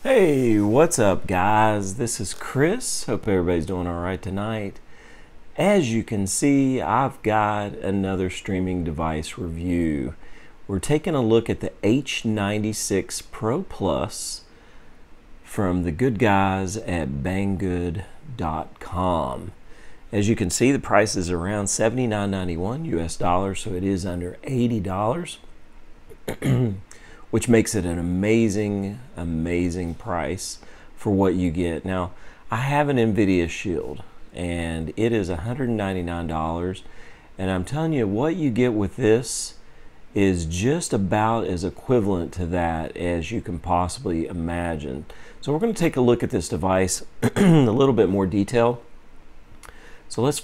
Hey, what's up, guys? This is Chris. Hope everybody's doing all right tonight. As you can see, I've got another streaming device review. We're taking a look at the H96 Pro Plus from the good guys at banggood.com. As you can see, the price is around $79.91 US dollars, so it is under $80. Which makes it an amazing price for what you get. Now, I have an NVIDIA Shield, and it is $199, and I'm telling you, what you get with this is just about as equivalent to that as you can possibly imagine. So we're going to take a look at this device in a little bit more detail. So let's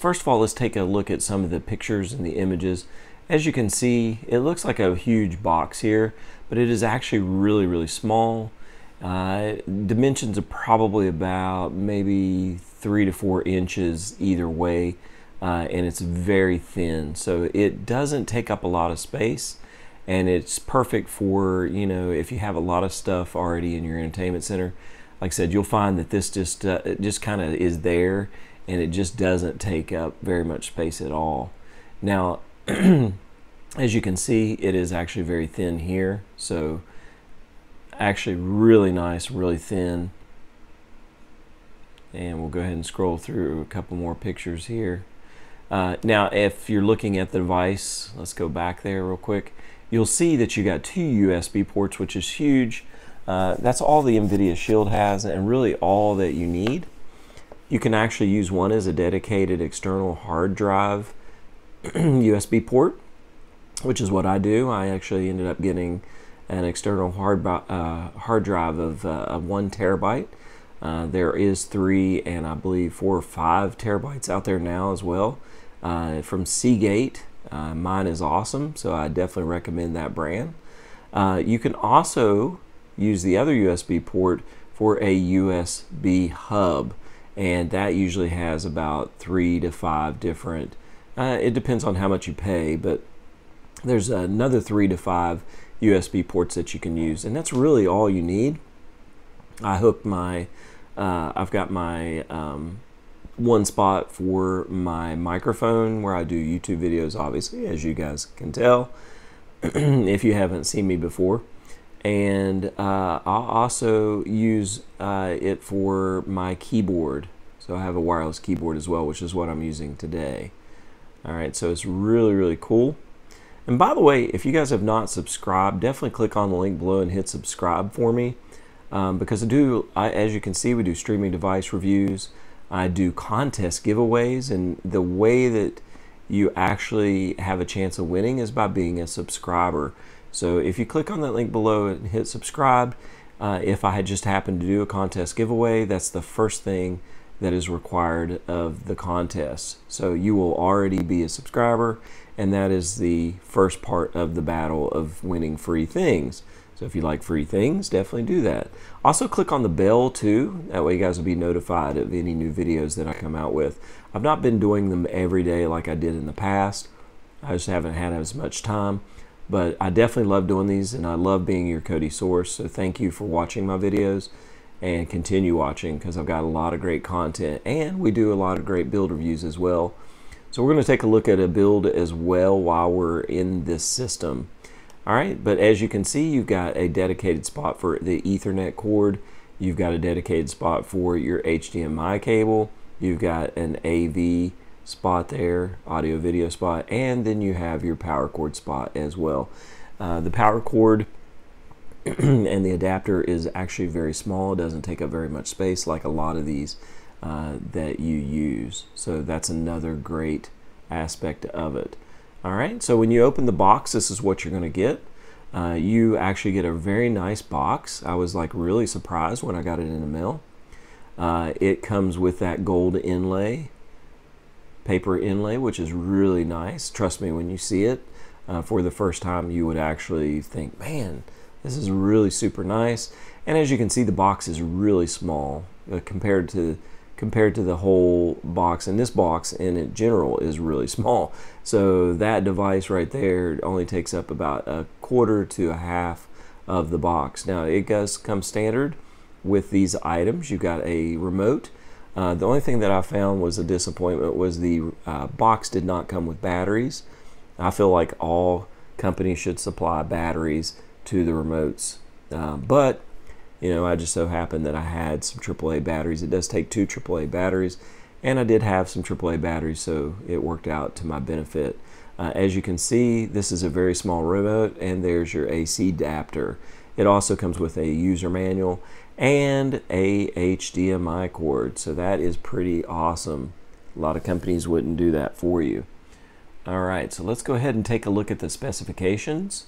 take a look at some of the pictures and the images. As you can see, it looks like a huge box here, but it is actually really small. Dimensions are probably about maybe 3 to 4 inches either way, and it's very thin, so it doesn't take up a lot of space, and it's perfect for, you know, if you have a lot of stuff already in your entertainment center. Like I said, you'll find that this just kind of is there, and it just doesn't take up very much space at all. Now, as you can see, it is actually very thin here, so actually really nice, really thin. And we'll go ahead and scroll through a couple more pictures here. Now, if you're looking at the device, let's go back there real quick. You'll see that you got 2 USB ports, which is huge. That's all the NVIDIA Shield has, and really all that you need. You can actually use one as a dedicated external hard drive USB port, which is what I do. I actually ended up getting an external hard drive of 1 terabyte. There is 3 and I believe 4 or 5 terabytes out there now as well, from Seagate. Mine is awesome, so I definitely recommend that brand. You can also use the other USB port for a USB hub, and that usually has about 3 to 5 different, it depends on how much you pay, but there's another 3 to 5 USB ports that you can use, and that's really all you need. I hooked my, I've got my one spot for my microphone where I do YouTube videos, obviously, as you guys can tell, if you haven't seen me before. And I'll also use it for my keyboard. So I have a wireless keyboard as well, which is what I'm using today. All right, so it's really cool. And by the way, if you guys have not subscribed, definitely click on the link below and hit subscribe for me, because as you can see, we do streaming device reviews. I do contest giveaways, and the way that you actually have a chance of winning is by being a subscriber. So if you click on that link below and hit subscribe, if I had just happened to do a contest giveaway, that's the first thing that is required of the contest. So you will already be a subscriber, and that is the first part of the battle of winning free things. So if you like free things, definitely do that. Also click on the bell too, that way you guys will be notified of any new videos that I come out with. I've not been doing them every day like I did in the past. I just haven't had as much time, but I definitely love doing these, and I love being your Kodi source. So thank you for watching my videos, and continue watching, because I've got a lot of great content, and we do a lot of great build reviews as well. So we're going to take a look at a build as well while we're in this system. All right, but as you can see, you've got a dedicated spot for the Ethernet cord. You've got a dedicated spot for your HDMI cable. You've got an AV spot there, audio video spot, and then you have your power cord spot as well. The power cord and the adapter is actually very small. It doesn't take up very much space like a lot of these that you use. So that's another great aspect of it. All right, so when you open the box, this is what you're going to get. You actually get a very nice box. I was like really surprised when I got it in the mail. It comes with that gold inlay, paper inlay, which is really nice. Trust me, when you see it for the first time, you would actually think, man, this is really super nice. And as you can see, the box is really small compared to the whole box, and this box in general is really small. So that device right there only takes up about 1/4 to 1/2 of the box. Now it does come standard with these items. You've got a remote. The only thing that I found was a disappointment was the box did not come with batteries. I feel like all companies should supply batteries to the remotes, but you know, I just so happened that I had some AAA batteries. It does take 2 AAA batteries, and I did have some AAA batteries, so it worked out to my benefit. As you can see, this is a very small remote, and there's your AC adapter. It also comes with a user manual and a HDMI cord, so that is pretty awesome. A lot of companies wouldn't do that for you. All right, so let's go ahead and take a look at the specifications.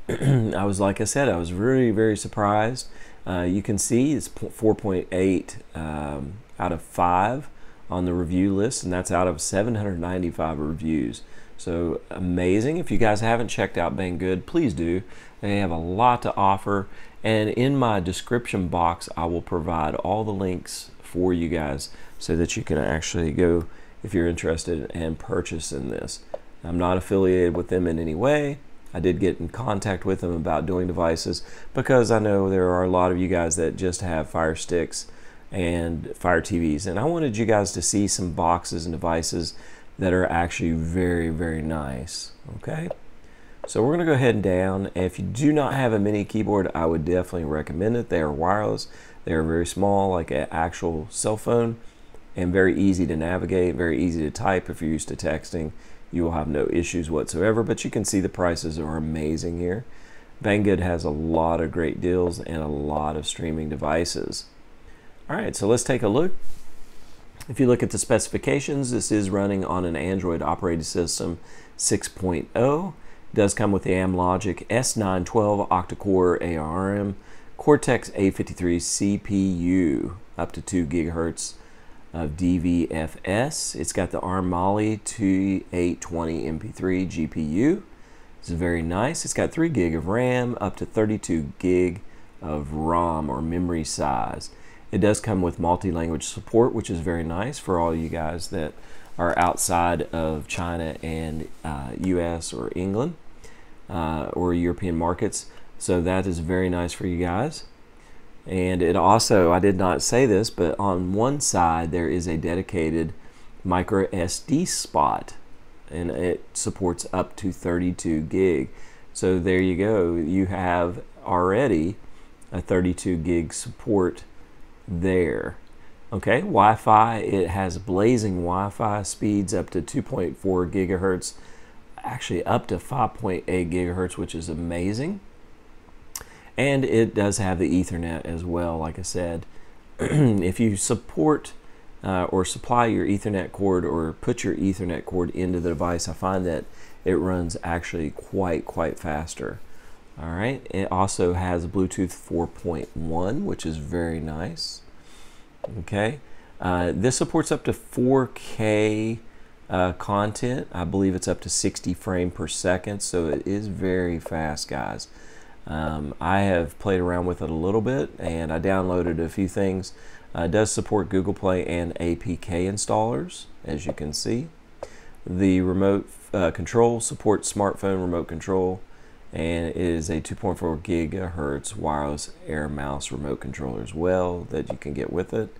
Like I said, I was very surprised. You can see it's 4.8 out of 5 on the review list, and that's out of 795 reviews. So amazing. If you guys haven't checked out Banggood, please do. They have a lot to offer, and in my description box I will provide all the links for you guys so that you can actually go, if you're interested, and purchase in this. I'm not affiliated with them in any way. I did get in contact with them about doing devices because I know there are a lot of you guys that just have Fire Sticks and Fire TVs, and I wanted you guys to see some boxes and devices that are actually very nice. Okay, so we're gonna go ahead and down. If you do not have a mini keyboard, I would definitely recommend it. They are wireless, they are very small, like an actual cell phone, and very easy to navigate, very easy to type. If you're used to texting, you will have no issues whatsoever, but you can see the prices are amazing here. Banggood has a lot of great deals and a lot of streaming devices. All right, so let's take a look. If you look at the specifications, this is running on an Android operating system 6.0. It does come with the Amlogic S912 Octa-core ARM Cortex A53 CPU, up to 2 GHz of DVFS. It's got the ARM Mali-820MP3 GPU. It's very nice. It's got 3 GB of RAM, up to 32 GB of ROM or memory size. It does come with multi-language support, which is very nice for all you guys that are outside of China and US or England or European markets. So that is very nice for you guys. And it also, I did not say this, but on one side there is a dedicated micro SD spot, and it supports up to 32 gig. So there you go, you have already a 32 gig support there. Okay, Wi-Fi, it has blazing Wi-Fi speeds up to 2.4 gigahertz, actually up to 5.8 gigahertz, which is amazing. And it does have the Ethernet as well, like I said. If you support or supply your Ethernet cord or put your Ethernet cord into the device, I find that it runs actually quite faster. All right, it also has Bluetooth 4.1, which is very nice. Okay, this supports up to 4K content. I believe it's up to 60 frames per second, so it is very fast, guys. I have played around with it a little bit, and I downloaded a few things. It does support Google Play and APK installers, as you can see. The remote control supports smartphone remote control, and it is a 2.4 gigahertz wireless air mouse remote controller as well that you can get with it.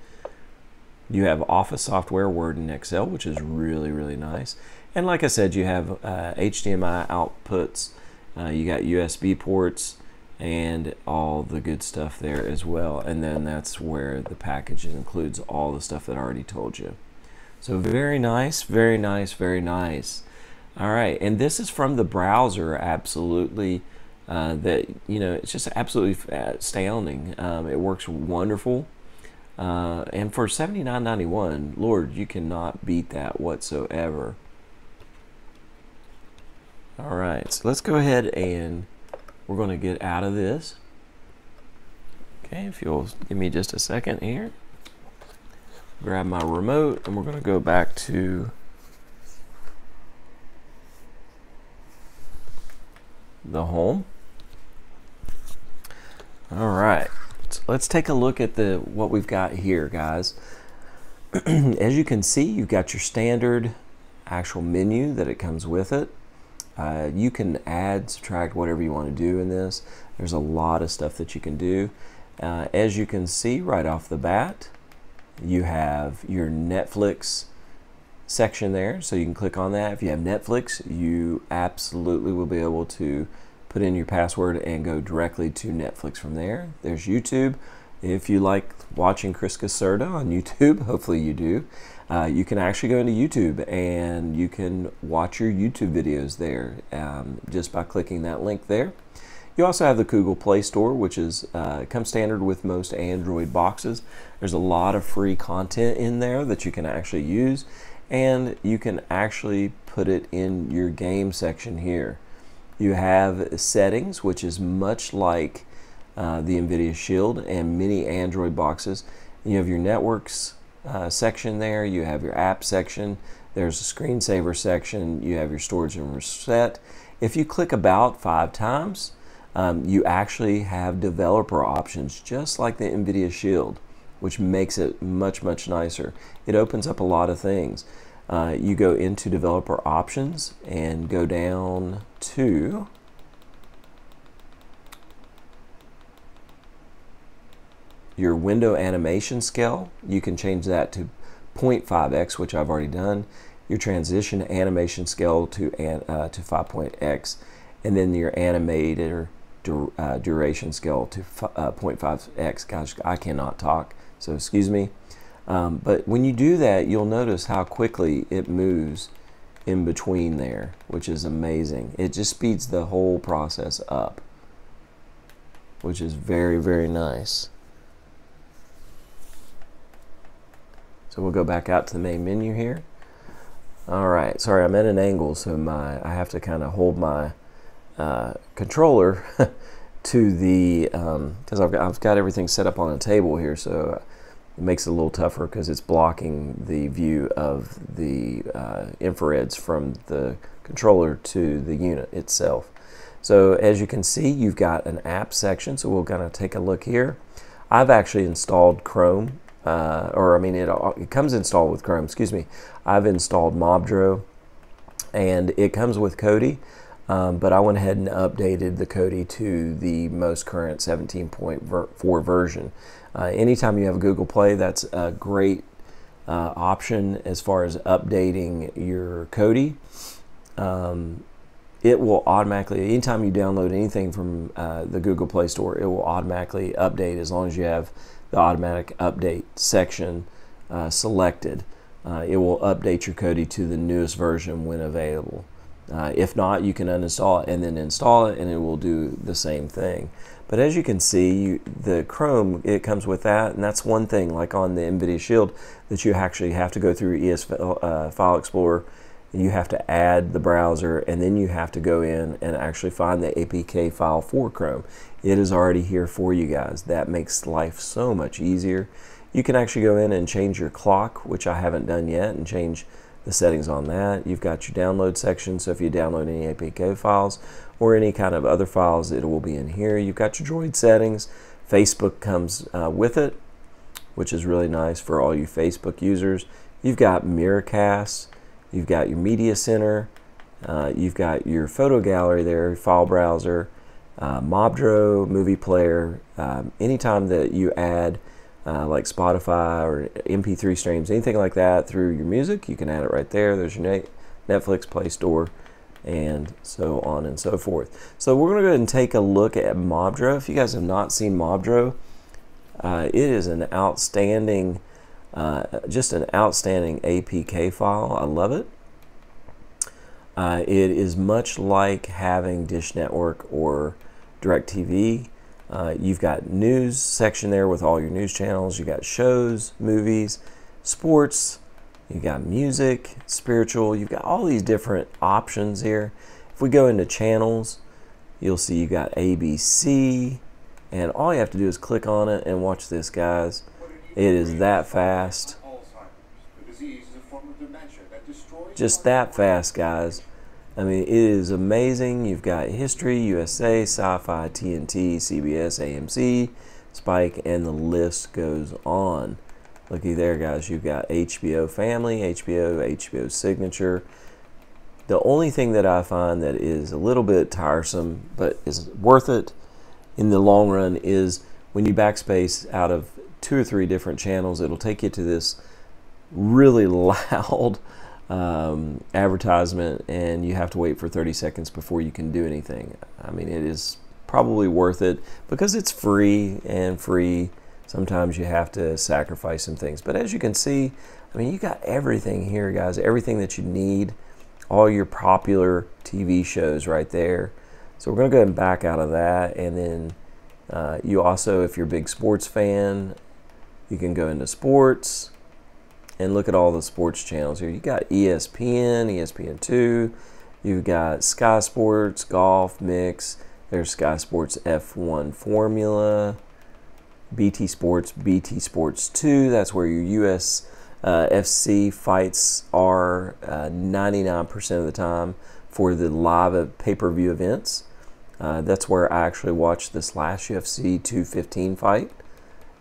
You have Office software, Word and Excel, which is really nice. And like I said, you have HDMI outputs. You got USB ports and all the good stuff there as well. And then that's where the package includes all the stuff that I already told you. So very nice, very nice. All right, and this is from the browser, absolutely. That, you know, it's just absolutely astounding. It works wonderful. And for $79.91, Lord, you cannot beat that whatsoever. All right, so let's go ahead and we're going to get out of this. Okay, if you'll give me just a second here. Grab my remote, and we're going to go back to the home. All right, so let's take a look at what we've got here, guys. As you can see, you've got your standard actual menu that it comes with it. You can add, subtract, whatever you want to do in this. There's a lot of stuff that you can do. As you can see right off the bat, you have your Netflix section there, so you can click on that. If you have Netflix, you absolutely will be able to put in your password and go directly to Netflix from there. There's YouTube. If you like watching Chris Caserta on YouTube, hopefully you do, you can actually go into YouTube and you can watch your YouTube videos there just by clicking that link there. You also have the Google Play Store, which is comes standard with most Android boxes. There's a lot of free content in there that you can actually use, and you can actually put it in your game section here. You have settings, which is much like the NVIDIA Shield and many Android boxes. You have your networks section there, you have your app section, there's a screensaver section, you have your storage and reset. If you click about 5 times, you actually have developer options just like the NVIDIA Shield, which makes it much nicer. It opens up a lot of things. You go into developer options and go down to your window animation scale. You can change that to 0.5x, which I've already done. Your transition animation scale to 5.x, and then your animator duration scale to 0.5x. Gosh, I cannot talk, so excuse me. But when you do that, you'll notice how quickly it moves in between there, which is amazing. It just speeds the whole process up, which is very nice. So we'll go back out to the main menu here. All right, sorry, I'm at an angle, so I have to kind of hold my controller to the, because I've got everything set up on a table here, so it makes it a little tougher because it's blocking the view of the infrareds from the controller to the unit itself. So as you can see, you've got an app section, so we're going to take a look here. I've actually installed Chrome, it comes installed with Chrome, excuse me. I've installed Mobdro, and it comes with Kodi, but I went ahead and updated the Kodi to the most current 17.4 version. Anytime you have Google Play, that's a great option as far as updating your Kodi. It will automatically, anytime you download anything from the Google Play Store, it will automatically update as long as you have the automatic update section selected. It will update your Kodi to the newest version when available. If not, you can uninstall it and then install it, and it will do the same thing. But as you can see, the Chrome, it comes with that, and that's one thing, like on the NVIDIA Shield, that you actually have to go through ES File Explorer. You have to add the browser, and then you have to go in and actually find the APK file for Chrome. It is already here for you guys. That makes life so much easier. You can actually go in and change your clock, which I haven't done yet, and change the settings on that. You've got your download section, so if you download any APK files or any kind of other files, it will be in here. You've got your Droid settings. Facebook comes with it, which is really nice for all you Facebook users. You've got Miracast. You've got your media center, you've got your photo gallery there, file browser, Mobdro, movie player. Anytime that you add like Spotify or MP3 streams, anything like that through your music, you can add it right there. There's your Netflix Play Store, and so on and so forth. So we're going to go ahead and take a look at Mobdro. If you guys have not seen Mobdro, it is an outstanding just an outstanding APK file. I love it. It is much like having Dish Network or DirecTV. You've got news section there with all your news channels. You got shows, movies, sports. You got music, spiritual. You've got all these different options here. If we go into channels, you'll see you got ABC, and all you have to do is click on it and watch this, guys. It is that fast. Just that fast, guys. I mean, it is amazing. You've got history, USA, sci-fi, TNT, CBS, AMC, Spike, and the list goes on. Looky there, guys. You've got HBO Family, HBO Signature. The only thing that I find that is a little bit tiresome, but is worth it in the long run, is when you backspace out of 2 or 3 different channels, it'll take you to this really loud advertisement, and you have to wait for 30 seconds before you can do anything. I mean, it is probably worth it because it's free, and free sometimes you have to sacrifice some things. But as you can see, I mean, you got everything here, guys, everything that you need, all your popular TV shows right there. So we're going to go ahead and back out of that, and then you also, if you're a big sports fan, you can go into sports and look at all the sports channels here. You got ESPN, ESPN2, you've got Sky Sports, Golf, Mix, there's Sky Sports F1 Formula, BT Sports, BT Sports 2, that's where your UFC fights are 99% of the time for the live pay-per-view events. That's where I actually watched this last UFC 215 fight.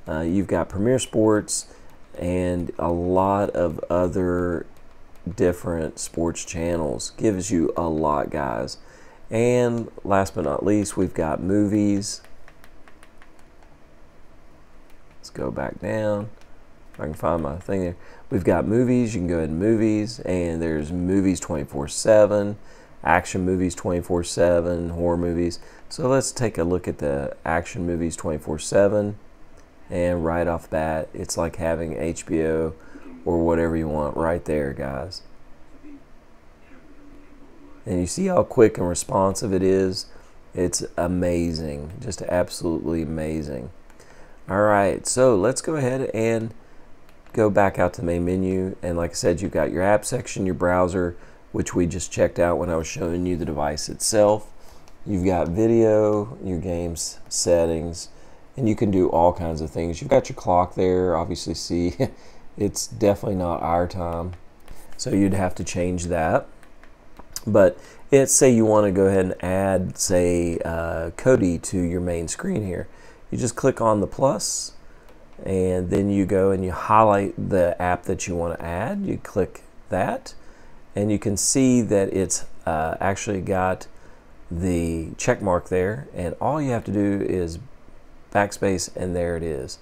You've got Premier Sports and a lot of other different sports channels. Gives you a lot, guys. And last but not least, we've got movies. Let's go back down. If I can find my thing there. We've got movies. You can go ahead and movies, and there's movies 24/7, action movies 24/7, horror movies. So let's take a look at the action movies 24/7. And right off the bat, it's like having HBO or whatever you want right there, guys. And you see how quick and responsive it is? It's amazing, just absolutely amazing. All right, so let's go ahead and go back out to the main menu. And like I said, you've got your app section, your browser, which we just checked out when I was showing you the device itself. You've got video, your games settings, and you can do all kinds of things. You've got your clock there, obviously see it's definitely not our time, so you'd have to change that. But let's say you want to go ahead and add, say, Kodi to your main screen here. You just click on the plus, and then you go and you highlight the app that you want to add. You click that, and you can see that it's actually got the check mark there, and all you have to do is backspace, and there it is.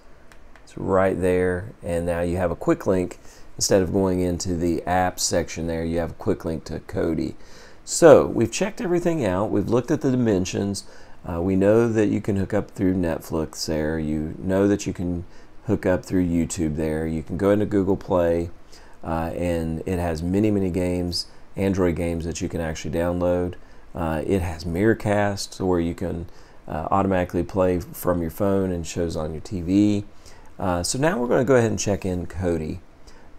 It's right there, and now you have a quick link. Instead of going into the apps section there, you have a quick link to Kodi. So we've checked everything out. We've looked at the dimensions. We know that you can hook up through Netflix there. You know that you can hook up through YouTube there. You can go into Google Play, and it has many games, Android games that you can actually download. It has Mirrorcast, so where you can automatically play from your phone and shows on your TV. So now we're going to go ahead and check in Kodi.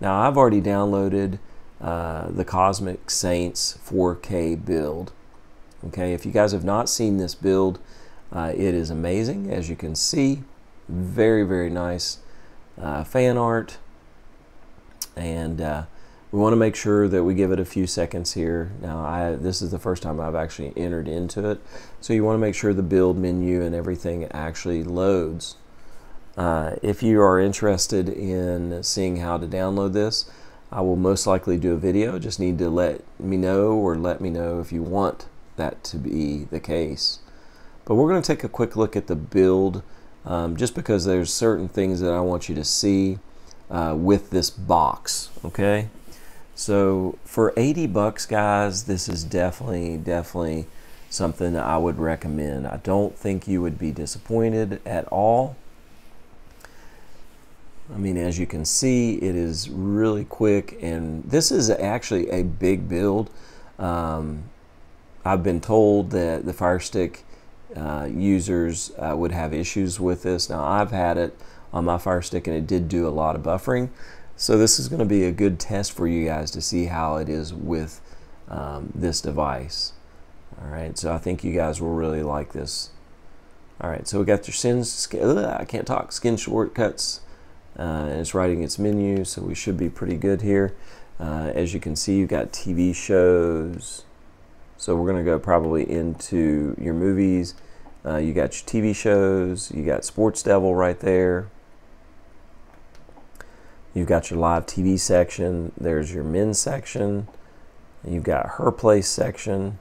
Now I've already downloaded the Cosmic Saints 4K build. Okay, if you guys have not seen this build, it is amazing. As you can see, very nice fan art, and we want to make sure that we give it a few seconds here. Now this is the first time I've actually entered into it, so you want to make sure the build menu and everything actually loads. If you are interested in seeing how to download this, I will most likely do a video. Just need to let me know if you want that to be the case. But we're going to take a quick look at the build, just because there's certain things that I want you to see with this box. Okay, so for 80 bucks, guys, this is definitely something that I would recommend. I don't think you would be disappointed at all. I mean, as you can see, it is really quick, and this is actually a big build. I've been told that the Fire Stick users would have issues with this. Now, I've had it on my Fire Stick, and it did do a lot of buffering. So this is going to be a good test for you guys to see how it is with this device. All right, so I think you guys will really like this. All right, so we got your skin shortcuts. And it's writing its menu, so we should be pretty good here. As you can see, you've got TV shows. So we're going to go probably into your movies. You got your TV shows. You got Sports Devil right there. You've got your live TV section. There's your men's section. You've got her place section.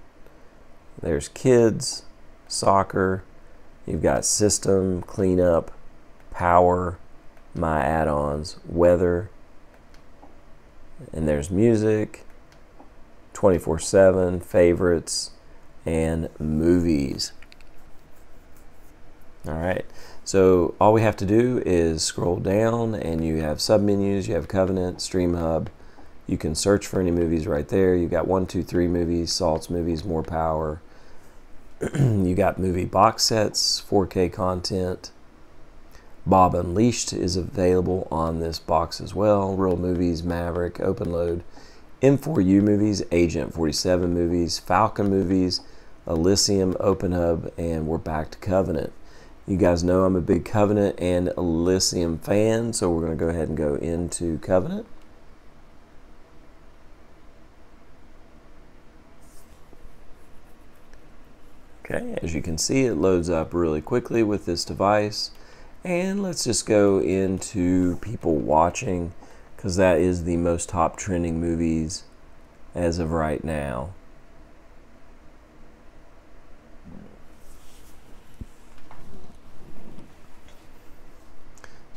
There's kids, soccer. You've got system, cleanup, power, my add-ons, weather, and there's music, 24/7, favorites, and movies. All right, so all we have to do is scroll down and you have submenus, you have Covenant, Stream Hub. You can search for any movies right there. You got 1, 2, 3 movies, Salt's movies, more power. You got movie box sets, 4K content. Bob Unleashed is available on this box as well. Real movies, Maverick, Open Load, M4U movies, Agent 47 movies, Falcon movies, Elysium, Open Hub, and we're back to Covenant. You guys know I'm a big Covenant and Elysium fan, so we're going to go ahead and go into Covenant. Okay, as you can see, it loads up really quickly with this device. And let's just go into people watching, because that is the most top trending movies as of right now.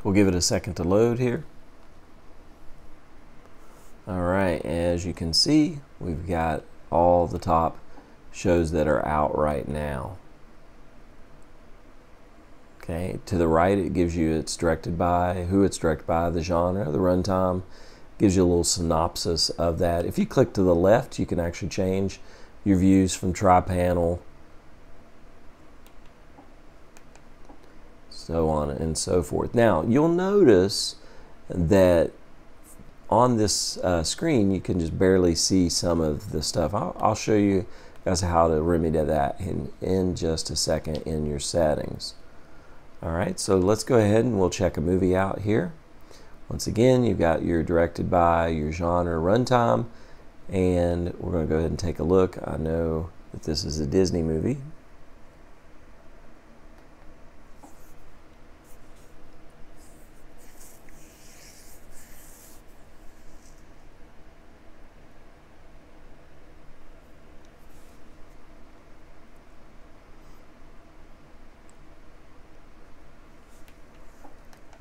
We'll give it a second to load here. All right, as you can see, we've got all the top shows that are out right now. Okay, to the right it gives you it's directed by, who it's directed by, the genre, the runtime, gives you a little synopsis of that. If you click to the left, you can actually change your views from tri-panel, so on and so forth. Now, you'll notice that on this screen, you can just barely see some of the stuff. I'll show you guys how to remedy that in just a second in your settings. All right, so let's go ahead and we'll check a movie out here. Once again, you've got your directed by, your genre, runtime, and we're going to go ahead and take a look. I know that this is a Disney movie.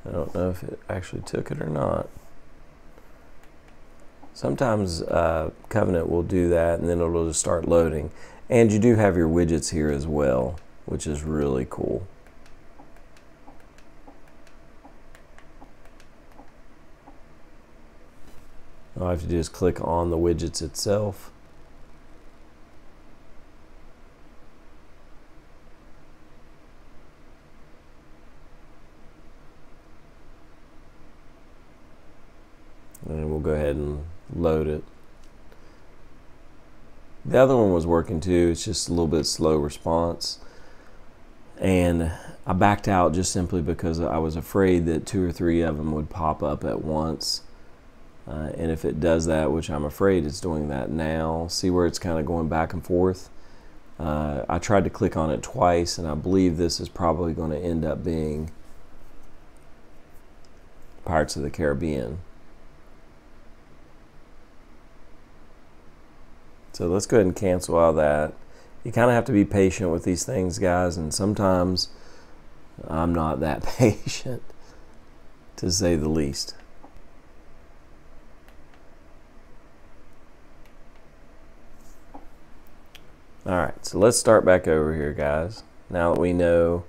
I don't know if it actually took it or not. Sometimes Covenant will do that and then it'll just start loading. And you do have your widgets here as well, which is really cool. All I have to do is click on the widgets itself. And we'll go ahead and load it. The other one was working too. It's just a little bit slow response. And I backed out just simply because I was afraid that 2 or 3 of them would pop up at once. And if it does that, which I'm afraid it's doing that now, see where it's kind of going back and forth? I tried to click on it twice, and I believe this is probably going to end up being Pirates of the Caribbean. So let's go ahead and cancel out that. You kind of have to be patient with these things, guys, and sometimes I'm not that patient, to say the least. Alright, so let's start back over here, guys. Now that we know,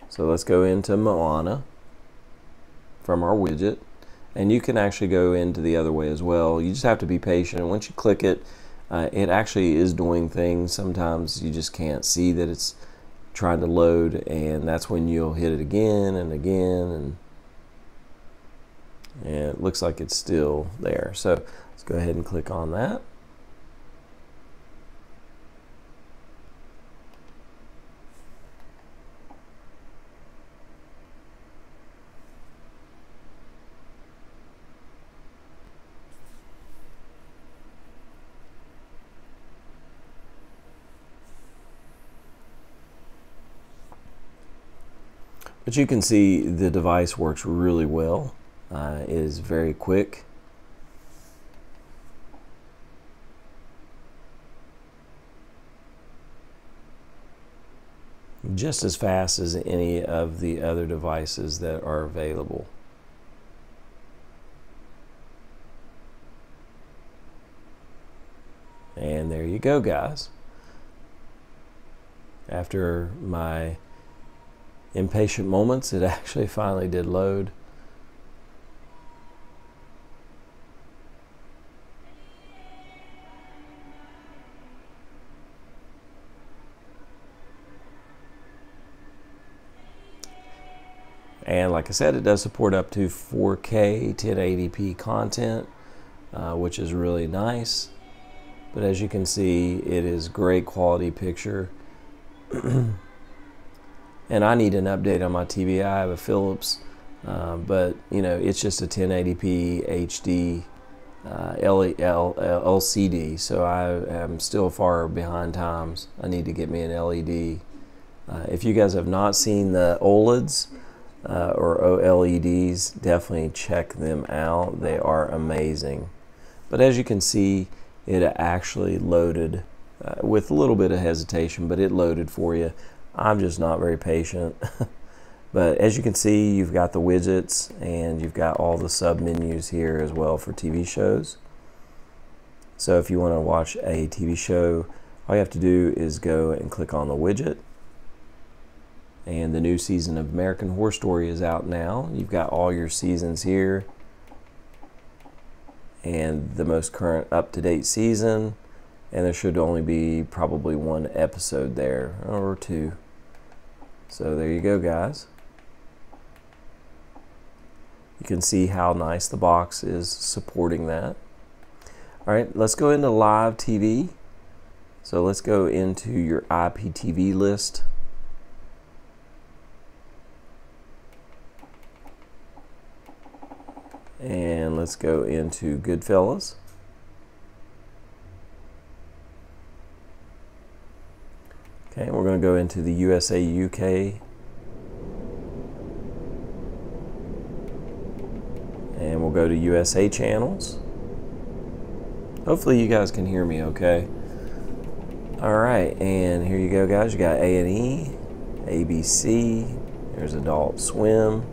so let's go into Moana from our widget. And you can actually go into the other way as well. You just have to be patient. Once you click it, it actually is doing things. Sometimes you just can't see that it's trying to load, and that's when you'll hit it again and again, and it looks like it's still there. So let's go ahead and click on that. But you can see the device works really well. It is very quick. just as fast as any of the other devices that are available. And there you go, guys. After my impatient moments, it actually finally did load. And like I said, it does support up to 4K 1080p content, which is really nice. But as you can see, it is great quality picture. And I need an update on my TV. I have a Philips, but you know, it's just a 1080p HD LCD, so I am still far behind times. I need to get me an LED. If you guys have not seen the OLEDs or OLEDs, definitely check them out. They are amazing. But as you can see, it actually loaded with a little bit of hesitation, but it loaded for you. I'm just not very patient. But as you can see, you've got the widgets and you've got all the sub menus here as well for TV shows. So if you want to watch a TV show, all you have to do is go and click on the widget. And the new season of American Horror Story is out now. You've got all your seasons here and the most current up-to-date season, and there should only be probably one episode there or two. So there you go, guys. You can see how nice the box is supporting that. All right, let's go into live TV. So let's go into your IPTV list. And let's go into Goodfellas. Okay, we're going to go into the USA UK. And we'll go to USA channels. Hopefully you guys can hear me okay. Alright, and here you go, guys. You got A&E, ABC, there's Adult Swim,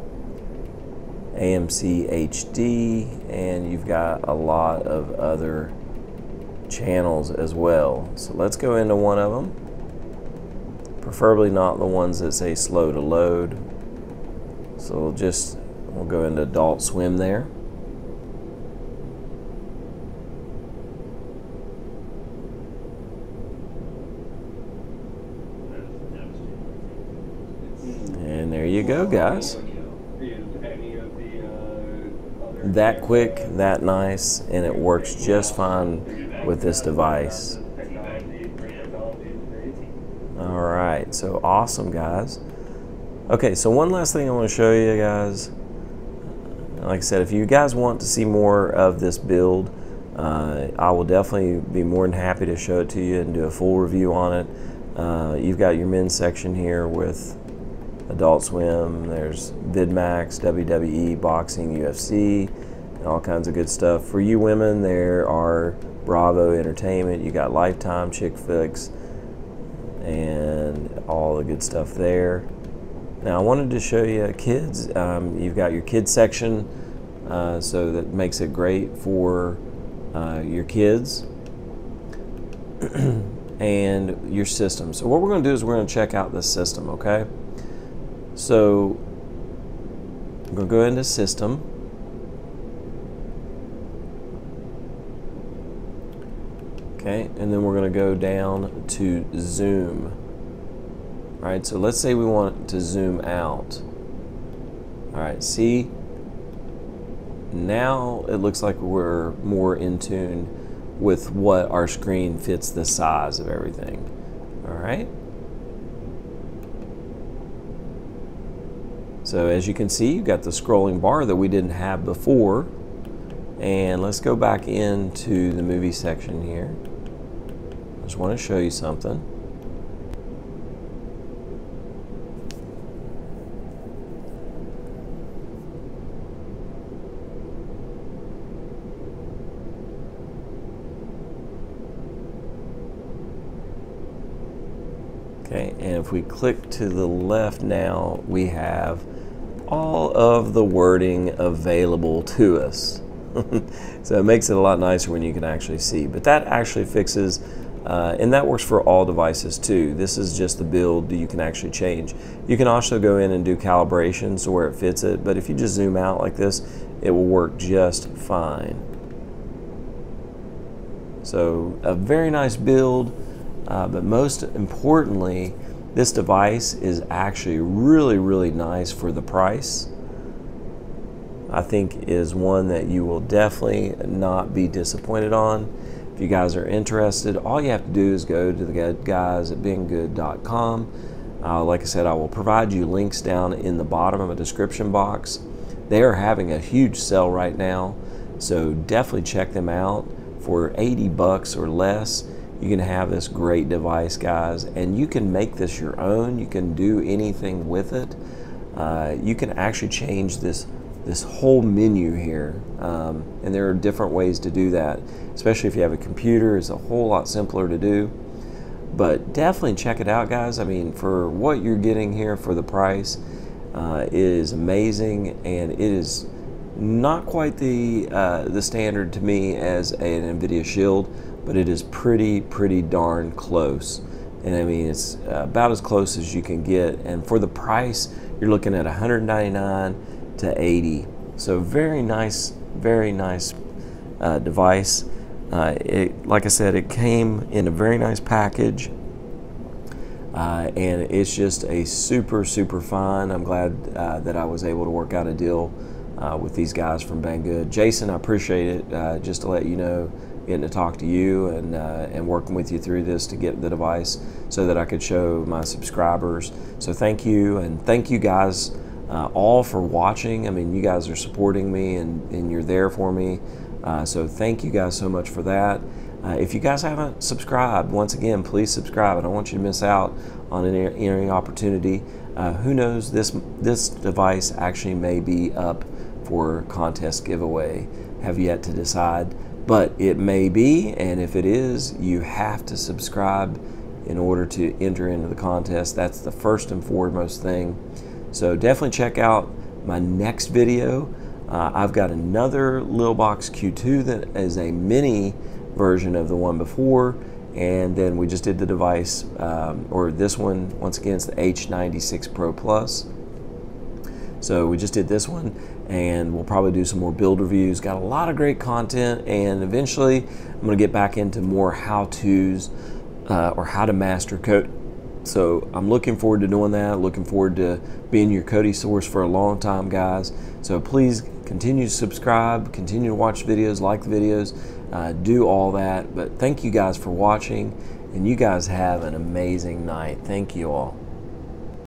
AMC HD, and you've got a lot of other channels as well. So let's go into one of them. Preferably not the ones that say slow to load. So we'll go into Adult Swim there. And there you go, guys. That quick, that nice, and it works just fine with this device. Alright, so awesome, guys. Okay, so one last thing I want to show you guys. Like I said, if you guys want to see more of this build, I will definitely be more than happy to show it to you and do a full review on it. You've got your men's section here with Adult Swim, there's VidMax, WWE, boxing, UFC, and all kinds of good stuff. For you women, there are Bravo Entertainment, you got Lifetime, Chick Flicks, and all the good stuff there. Now I wanted to show you kids. You've got your kids section, so that makes it great for your kids and your system. So what we're going to do is we're going to check out this system, okay? So I'm going to go into System. Okay, and then we're going to go down to Zoom. All right, so let's say we want to zoom out. All right, see? Now it looks like we're more in tune with what our screen fits the size of everything. All right? So as you can see, you've got the scrolling bar that we didn't have before. And let's go back into the movie section here. I just want to show you something. Okay, and if we click to the left now, we have all of the wording available to us. So it makes it a lot nicer when you can actually see. But that actually fixes, and that works for all devices too. This is just the build that you can actually change. You can also go in and do calibrations to where it fits it, but if you just zoom out like this, it will work just fine. So a very nice build, but most importantly, this device is actually really nice for the price. I think is one that you will definitely not be disappointed on. If you guys are interested, all you have to do is go to the guys at beengood.com. Like I said, I will provide you links down in the bottom of a description box. They are having a huge sale right now, so definitely check them out. For 80 bucks or less, you can have this great device, guys, and you can make this your own. You can do anything with it. You can actually change this whole menu here, and there are different ways to do that, especially if you have a computer. It's a whole lot simpler to do, but definitely check it out, guys. I mean, for what you're getting here for the price, it is amazing, and it is not quite the standard to me as an NVIDIA Shield, but it is pretty darn close. And I mean, it's about as close as you can get, and for the price, you're looking at $199 to $80. So very nice device. Like I said, it came in a very nice package, and it's just a super fun. I'm glad that I was able to work out a deal with these guys from Banggood. Jason, I appreciate it. Just to let you know, getting to talk to you and working with you through this to get the device so that I could show my subscribers. So thank you, and thank you guys all for watching. I mean, you guys are supporting me, and you're there for me. So thank you guys so much for that. If you guys haven't subscribed, once again, please subscribe. I don't want you to miss out on any opportunity. Who knows, this device actually may be up for contest giveaway. Have yet to decide, but it may be, and if it is, you have to subscribe in order to enter into the contest. That's the first and foremost thing. So definitely check out my next video. I've got another Lilbox Q2 that is a mini version of the one before, and then we just did the device, or this one, once again, it's the H96 Pro Plus. So we just did this one, and we'll probably do some more build reviews. Got a lot of great content, and eventually I'm going to get back into more how-tos or how to master code. So I'm looking forward to doing that, looking forward to being your Kodi source for a long time, guys. So please continue to subscribe, continue to watch videos, like the videos, do all that. But thank you guys for watching, and you guys have an amazing night. Thank you all.